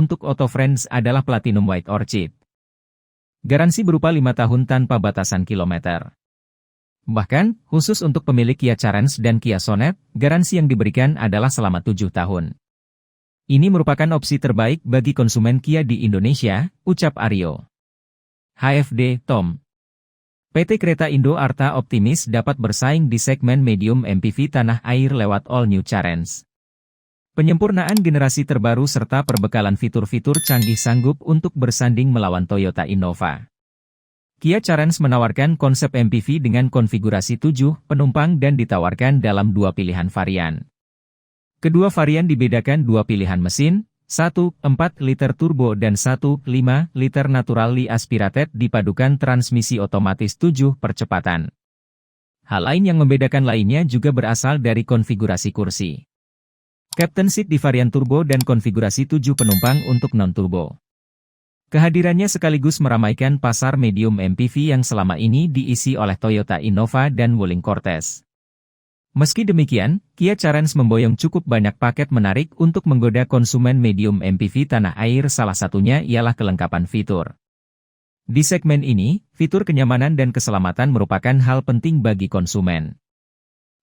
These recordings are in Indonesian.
untuk Auto Friends adalah Platinum White Orchid. Garansi berupa 5 tahun tanpa batasan kilometer. Bahkan, khusus untuk pemilik Kia Carens dan Kia Sonet, garansi yang diberikan adalah selama 7 tahun. Ini merupakan opsi terbaik bagi konsumen Kia di Indonesia, ucap Aryo. HFD, Tom. PT Kereta Indo Arta optimis dapat bersaing di segmen medium MPV tanah air lewat All New Carens. Penyempurnaan generasi terbaru serta perbekalan fitur-fitur canggih sanggup untuk bersanding melawan Toyota Innova. Kia Carens menawarkan konsep MPV dengan konfigurasi 7 penumpang dan ditawarkan dalam 2 pilihan varian. Kedua varian dibedakan 2 pilihan mesin, 1 4 liter turbo dan 1 5 liter naturally aspirated dipadukan transmisi otomatis 7 percepatan. Hal lain yang membedakan lainnya juga berasal dari konfigurasi kursi. Captain Seat di varian turbo dan konfigurasi 7 penumpang untuk non-turbo. Kehadirannya sekaligus meramaikan pasar medium MPV yang selama ini diisi oleh Toyota Innova dan Wuling Cortez. Meski demikian, Kia Carens memboyong cukup banyak paket menarik untuk menggoda konsumen medium MPV tanah air, salah satunya ialah kelengkapan fitur. Di segmen ini, fitur kenyamanan dan keselamatan merupakan hal penting bagi konsumen.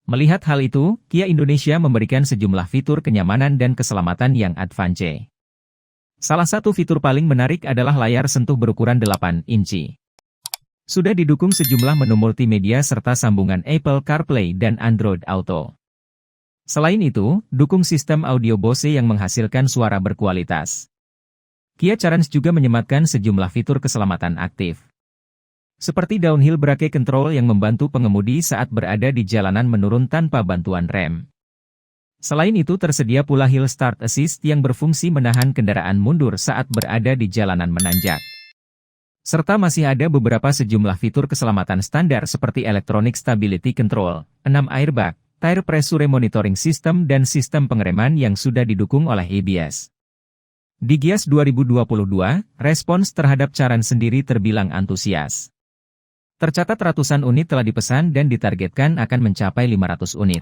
Melihat hal itu, Kia Indonesia memberikan sejumlah fitur kenyamanan dan keselamatan yang advance. Salah satu fitur paling menarik adalah layar sentuh berukuran 8 inci. Sudah didukung sejumlah menu multimedia serta sambungan Apple CarPlay dan Android Auto. Selain itu, dukung sistem audio Bose yang menghasilkan suara berkualitas. Kia Carens juga menyematkan sejumlah fitur keselamatan aktif. Seperti downhill brake control yang membantu pengemudi saat berada di jalanan menurun tanpa bantuan rem. Selain itu tersedia pula Hill Start Assist yang berfungsi menahan kendaraan mundur saat berada di jalanan menanjak. Serta masih ada beberapa sejumlah fitur keselamatan standar seperti Electronic Stability Control, 6 airbag, Tire Pressure Monitoring System dan sistem pengereman yang sudah didukung oleh ABS. Di Gias 2022, respons terhadap Carens sendiri terbilang antusias. Tercatat ratusan unit telah dipesan dan ditargetkan akan mencapai 500 unit.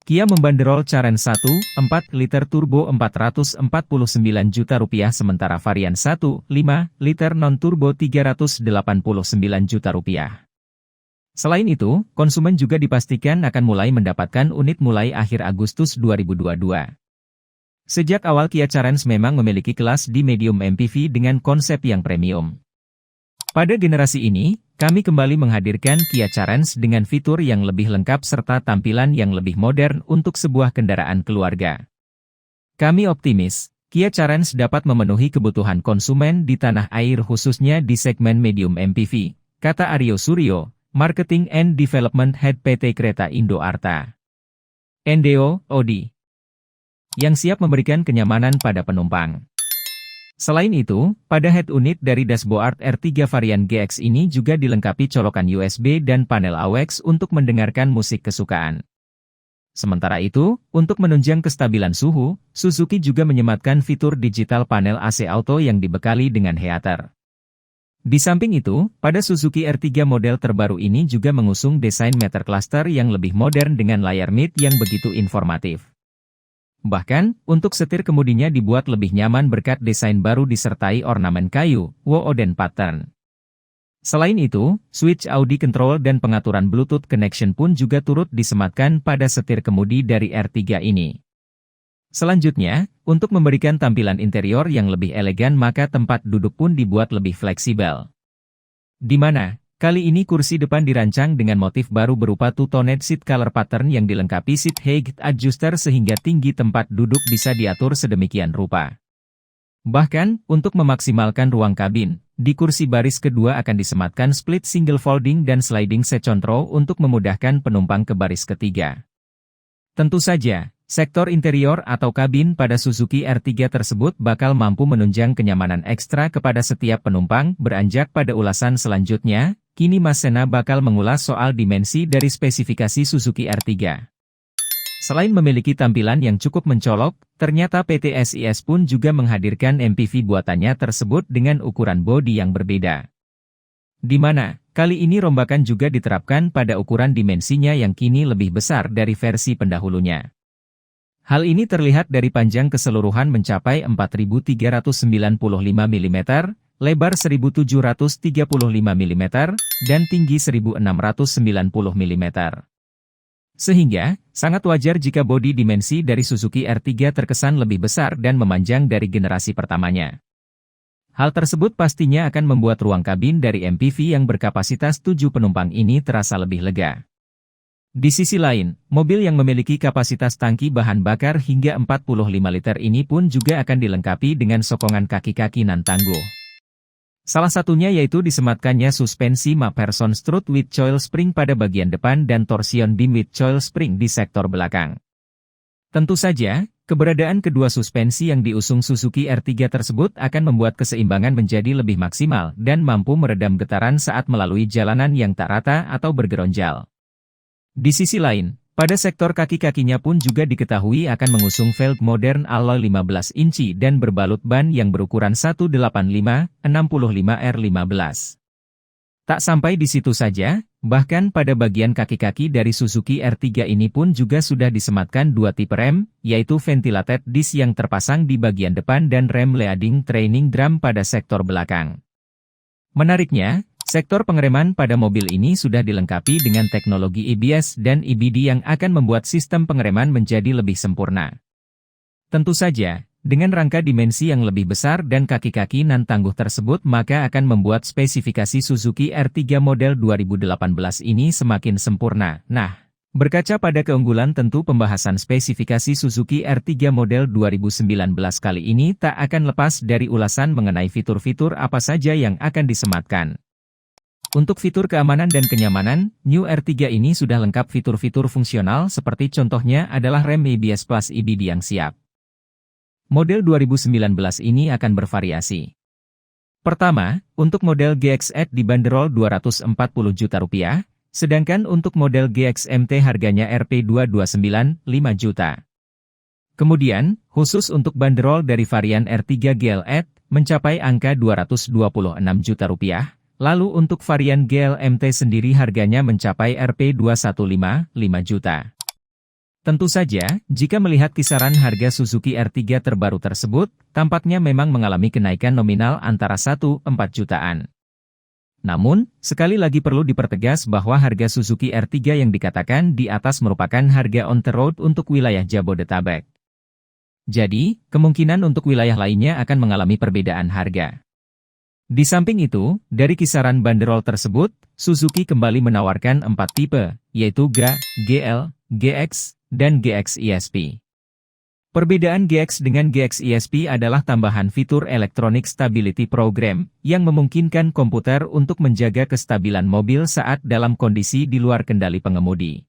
Kia membanderol Carens 1, 4 liter turbo Rp449 juta sementara varian 1, 5 liter non-turbo Rp389 juta. Selain itu, konsumen juga dipastikan akan mulai mendapatkan unit mulai akhir Agustus 2022. Sejak awal Kia Carens memang memiliki kelas di medium MPV dengan konsep yang premium. Pada generasi ini, kami kembali menghadirkan Kia Carens dengan fitur yang lebih lengkap serta tampilan yang lebih modern untuk sebuah kendaraan keluarga. Kami optimis, Kia Carens dapat memenuhi kebutuhan konsumen di tanah air khususnya di segmen medium MPV, kata Aryo Suryo, Marketing and Development Head PT Kereta Indo Arta. NDO, Odi. Yang siap memberikan kenyamanan pada penumpang. Selain itu, pada head unit dari dashboard R3 varian GX ini juga dilengkapi colokan USB dan panel AUX untuk mendengarkan musik kesukaan. Sementara itu, untuk menunjang kestabilan suhu, Suzuki juga menyematkan fitur digital panel AC Auto yang dibekali dengan heater. Di samping itu, pada Suzuki R3 model terbaru ini juga mengusung desain meter cluster yang lebih modern dengan layar mid yang begitu informatif. Bahkan, untuk setir kemudinya dibuat lebih nyaman berkat desain baru disertai ornamen kayu, Wooden pattern. Selain itu, switch Audi control dan pengaturan Bluetooth connection pun juga turut disematkan pada setir kemudi dari R3 ini. Selanjutnya, untuk memberikan tampilan interior yang lebih elegan maka tempat duduk pun dibuat lebih fleksibel. Di mana, kali ini kursi depan dirancang dengan motif baru berupa two-toned seat color pattern yang dilengkapi seat height adjuster sehingga tinggi tempat duduk bisa diatur sedemikian rupa. Bahkan, untuk memaksimalkan ruang kabin, di kursi baris kedua akan disematkan split single folding dan sliding section row untuk memudahkan penumpang ke baris ketiga. Tentu saja, sektor interior atau kabin pada Suzuki R3 tersebut bakal mampu menunjang kenyamanan ekstra kepada setiap penumpang. Beranjak pada ulasan selanjutnya, kini Mas Sena bakal mengulas soal dimensi dari spesifikasi Suzuki R3. Selain memiliki tampilan yang cukup mencolok, ternyata PT SIS pun juga menghadirkan MPV buatannya tersebut dengan ukuran bodi yang berbeda. Di mana, kali ini rombakan juga diterapkan pada ukuran dimensinya yang kini lebih besar dari versi pendahulunya. Hal ini terlihat dari panjang keseluruhan mencapai 4.395 mm, lebar 1.735 mm, dan tinggi 1.690 mm. Sehingga, sangat wajar jika bodi dimensi dari Suzuki R3 terkesan lebih besar dan memanjang dari generasi pertamanya. Hal tersebut pastinya akan membuat ruang kabin dari MPV yang berkapasitas 7 penumpang ini terasa lebih lega. Di sisi lain, mobil yang memiliki kapasitas tangki bahan bakar hingga 45 liter ini pun juga akan dilengkapi dengan sokongan kaki-kaki nan tangguh. Salah satunya yaitu disematkannya suspensi MacPherson strut with coil spring pada bagian depan dan torsion beam with coil spring di sektor belakang. Tentu saja, keberadaan kedua suspensi yang diusung Suzuki R3 tersebut akan membuat keseimbangan menjadi lebih maksimal dan mampu meredam getaran saat melalui jalanan yang tak rata atau bergeronjal. Di sisi lain, pada sektor kaki-kakinya pun juga diketahui akan mengusung velg modern alloy 15 inci dan berbalut ban yang berukuran 185/65R15. Tak sampai di situ saja, bahkan pada bagian kaki-kaki dari Suzuki R3 ini pun juga sudah disematkan dua tipe rem, yaitu ventilated disc yang terpasang di bagian depan dan rem leading training drum pada sektor belakang. Menariknya, sektor pengereman pada mobil ini sudah dilengkapi dengan teknologi ABS dan EBD yang akan membuat sistem pengereman menjadi lebih sempurna. Tentu saja, dengan rangka dimensi yang lebih besar dan kaki-kaki nan tangguh tersebut maka akan membuat spesifikasi Suzuki R3 model 2018 ini semakin sempurna. Nah, berkaca pada keunggulan tentu pembahasan spesifikasi Suzuki R3 model 2019 kali ini tak akan lepas dari ulasan mengenai fitur-fitur apa saja yang akan disematkan. Untuk fitur keamanan dan kenyamanan, New R3 ini sudah lengkap fitur-fitur fungsional seperti contohnya adalah rem ABS Plus EBD yang siap. Model 2019 ini akan bervariasi. Pertama, untuk model GX8 dibanderol Rp240 juta, sedangkan untuk model GX-MT harganya Rp229,5 juta. Kemudian, khusus untuk bandrol dari varian R3 GL8 mencapai angka Rp226 juta. Lalu untuk varian GL-MT sendiri harganya mencapai Rp215,5 juta. Tentu saja, jika melihat kisaran harga Suzuki R3 terbaru tersebut, tampaknya memang mengalami kenaikan nominal antara 1-4 jutaan. Namun, sekali lagi perlu dipertegas bahwa harga Suzuki R3 yang dikatakan di atas merupakan harga on the road untuk wilayah Jabodetabek. Jadi, kemungkinan untuk wilayah lainnya akan mengalami perbedaan harga. Di samping itu, dari kisaran banderol tersebut, Suzuki kembali menawarkan 4 tipe, yaitu GA, GL, GX, dan GX ESP. Perbedaan GX dengan GX ESP adalah tambahan fitur Electronic Stability Program, yang memungkinkan komputer untuk menjaga kestabilan mobil saat dalam kondisi di luar kendali pengemudi.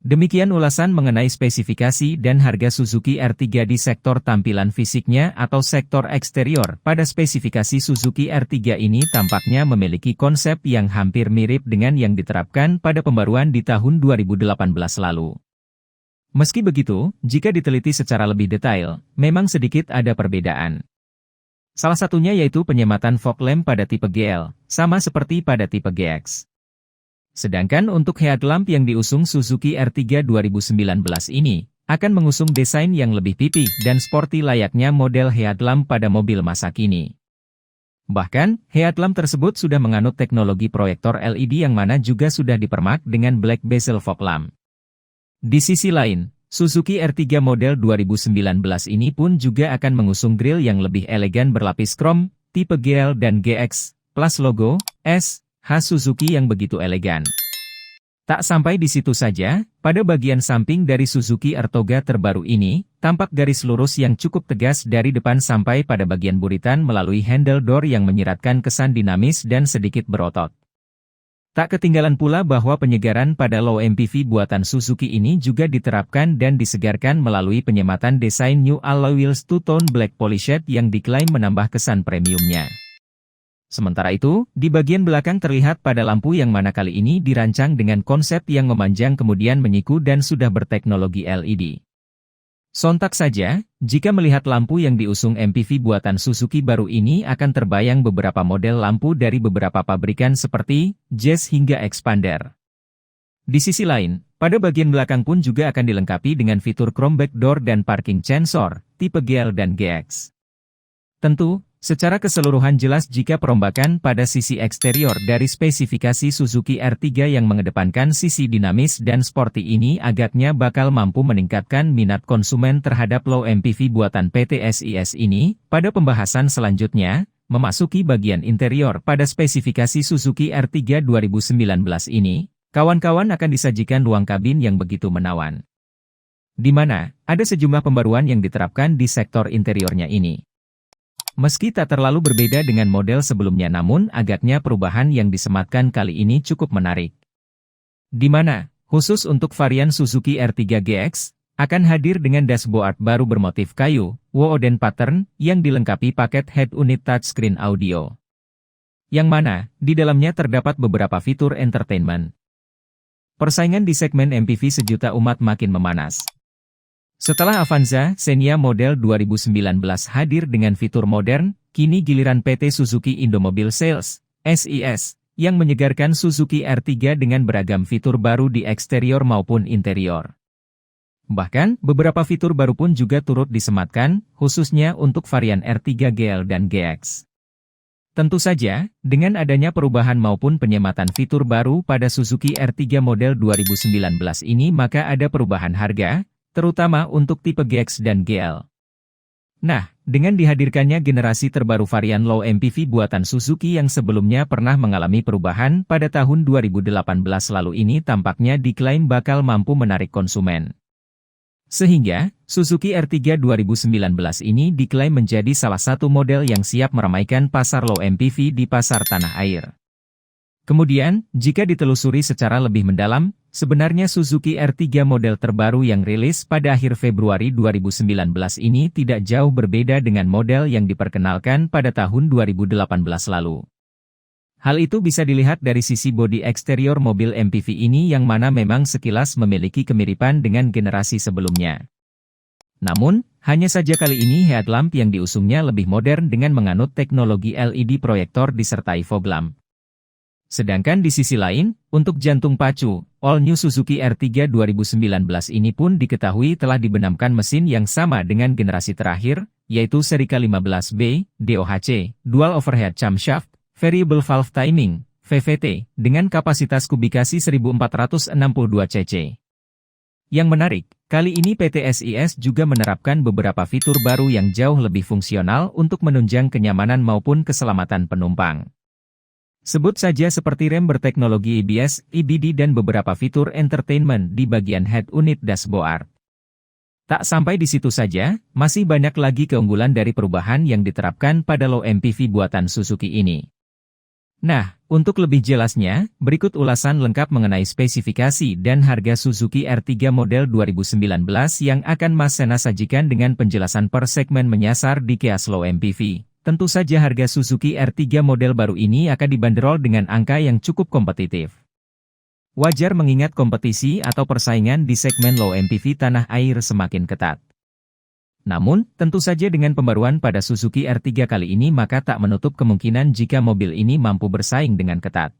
Demikian ulasan mengenai spesifikasi dan harga Suzuki R3 di sektor tampilan fisiknya atau sektor eksterior. Pada spesifikasi Suzuki R3 ini tampaknya memiliki konsep yang hampir mirip dengan yang diterapkan pada pembaruan di tahun 2018 lalu. Meski begitu, jika diteliti secara lebih detail, memang sedikit ada perbedaan. Salah satunya yaitu penyematan fog lamp pada tipe GL, sama seperti pada tipe GX. Sedangkan untuk headlamp yang diusung Suzuki R3 2019 ini, akan mengusung desain yang lebih pipih dan sporty layaknya model headlamp pada mobil masa kini. Bahkan, headlamp tersebut sudah menganut teknologi proyektor LED yang mana juga sudah dipermak dengan black bezel fog lamp. Di sisi lain, Suzuki R3 model 2019 ini pun juga akan mengusung grill yang lebih elegan berlapis krom, tipe GL dan GX, plus logo S khas Suzuki yang begitu elegan. Tak sampai di situ saja, pada bagian samping dari Suzuki Ertiga terbaru ini, tampak garis lurus yang cukup tegas dari depan sampai pada bagian buritan melalui handle door yang menyiratkan kesan dinamis dan sedikit berotot. Tak ketinggalan pula bahwa penyegaran pada low MPV buatan Suzuki ini juga diterapkan dan disegarkan melalui penyematan desain New Alloy Wheels Two-Tone Black Polished yang diklaim menambah kesan premiumnya. Sementara itu, di bagian belakang terlihat pada lampu yang mana kali ini dirancang dengan konsep yang memanjang kemudian menyiku dan sudah berteknologi LED. Sontak saja, jika melihat lampu yang diusung MPV buatan Suzuki baru ini akan terbayang beberapa model lampu dari beberapa pabrikan seperti Jazz hingga Expander. Di sisi lain, Pada bagian belakang pun juga akan dilengkapi dengan fitur chrome back door dan parking sensor, tipe GL dan GX. Tentu, secara keseluruhan jelas jika perombakan pada sisi eksterior dari spesifikasi Suzuki R3 yang mengedepankan sisi dinamis dan sporty ini agaknya bakal mampu meningkatkan minat konsumen terhadap low MPV buatan PT SIS ini. Pada pembahasan selanjutnya, memasuki bagian interior pada spesifikasi Suzuki R3 2019 ini, kawan-kawan akan disajikan ruang kabin yang begitu menawan. Di mana, ada sejumlah pembaruan yang diterapkan di sektor interiornya ini. Meski tak terlalu berbeda dengan model sebelumnya namun agaknya perubahan yang disematkan kali ini cukup menarik. Di mana, khusus untuk varian Suzuki R3 GX, akan hadir dengan dashboard baru bermotif kayu, wooden pattern, yang dilengkapi paket head unit touchscreen audio. Yang mana, di dalamnya terdapat beberapa fitur entertainment. Persaingan di segmen MPV sejuta umat makin memanas. Setelah Avanza, Xenia model 2019 hadir dengan fitur modern, kini giliran PT Suzuki Indomobil Sales, SIS, yang menyegarkan Suzuki R3 dengan beragam fitur baru di eksterior maupun interior. Bahkan, beberapa fitur baru pun juga turut disematkan, khususnya untuk varian R3 GL dan GX. Tentu saja, dengan adanya perubahan maupun penyematan fitur baru pada Suzuki R3 model 2019 ini maka ada perubahan harga, terutama untuk tipe GX dan GL. Nah, dengan dihadirkannya generasi terbaru varian low MPV buatan Suzuki yang sebelumnya pernah mengalami perubahan pada tahun 2018 lalu ini tampaknya diklaim bakal mampu menarik konsumen. Sehingga, Suzuki R3 2019 ini diklaim menjadi salah satu model yang siap meramaikan pasar low MPV di pasar tanah air. Kemudian, jika ditelusuri secara lebih mendalam, sebenarnya Suzuki R3 model terbaru yang rilis pada akhir Februari 2019 ini tidak jauh berbeda dengan model yang diperkenalkan pada tahun 2018 lalu. Hal itu bisa dilihat dari sisi bodi eksterior mobil MPV ini yang mana memang sekilas memiliki kemiripan dengan generasi sebelumnya. Namun, hanya saja kali ini headlamp yang diusungnya lebih modern dengan menganut teknologi LED proyektor disertai fog lamp. Sedangkan di sisi lain, untuk jantung pacu, all new Suzuki R3 2019 ini pun diketahui telah dibenamkan mesin yang sama dengan generasi terakhir, yaitu seri K15B, DOHC, Dual Overhead Camshaft, Variable Valve Timing, VVT, dengan kapasitas kubikasi 1462 cc. Yang menarik, kali ini PT SIS juga menerapkan beberapa fitur baru yang jauh lebih fungsional untuk menunjang kenyamanan maupun keselamatan penumpang. Sebut saja seperti rem berteknologi ABS, EBD dan beberapa fitur entertainment di bagian head unit dashboard. Tak sampai di situ saja, masih banyak lagi keunggulan dari perubahan yang diterapkan pada low MPV buatan Suzuki ini. Nah, untuk lebih jelasnya, berikut ulasan lengkap mengenai spesifikasi dan harga Suzuki R3 model 2019 yang akan Mas Sena sajikan dengan penjelasan per segmen menyasar di kias low MPV. Tentu saja harga Suzuki R3 model baru ini akan dibanderol dengan angka yang cukup kompetitif. Wajar mengingat kompetisi atau persaingan di segmen low MPV tanah air semakin ketat. Namun, tentu saja dengan pembaruan pada Suzuki R3 kali ini maka tak menutup kemungkinan jika mobil ini mampu bersaing dengan ketat.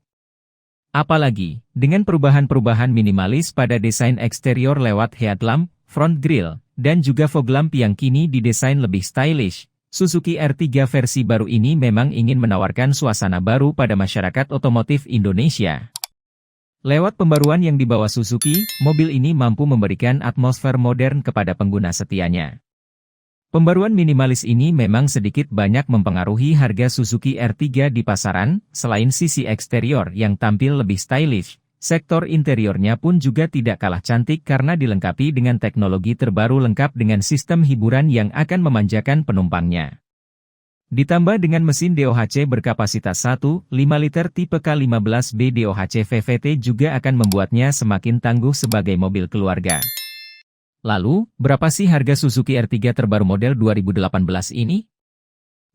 Apalagi, dengan perubahan-perubahan minimalis pada desain eksterior lewat headlamp, front grille, dan juga fog lamp yang kini didesain lebih stylish, Suzuki R3 versi baru ini memang ingin menawarkan suasana baru pada masyarakat otomotif Indonesia. Lewat pembaruan yang dibawa Suzuki, mobil ini mampu memberikan atmosfer modern kepada pengguna setianya. Pembaruan minimalis ini memang sedikit banyak mempengaruhi harga Suzuki R3 di pasaran, selain sisi eksterior yang tampil lebih stylish, sektor interiornya pun juga tidak kalah cantik karena dilengkapi dengan teknologi terbaru lengkap dengan sistem hiburan yang akan memanjakan penumpangnya. Ditambah dengan mesin DOHC berkapasitas 1,5 liter tipe K15B DOHC VVT juga akan membuatnya semakin tangguh sebagai mobil keluarga. Lalu, berapa sih harga Suzuki R3 terbaru model 2018 ini?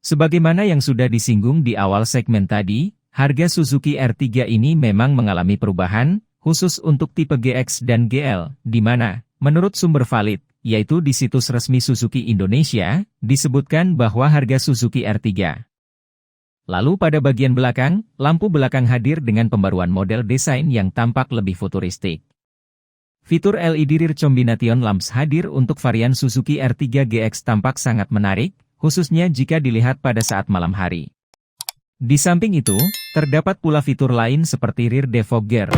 Sebagaimana yang sudah disinggung di awal segmen tadi, harga Suzuki R3 ini memang mengalami perubahan, khusus untuk tipe GX dan GL, di mana, menurut sumber valid, yaitu di situs resmi Suzuki Indonesia, disebutkan bahwa harga Suzuki R3. Lalu pada bagian belakang, lampu belakang hadir dengan pembaruan model desain yang tampak lebih futuristik. Fitur LED Rear Combination Lamps hadir untuk varian Suzuki R3 GX tampak sangat menarik, khususnya jika dilihat pada saat malam hari. Di samping itu, terdapat pula fitur lain seperti Rear Defogger.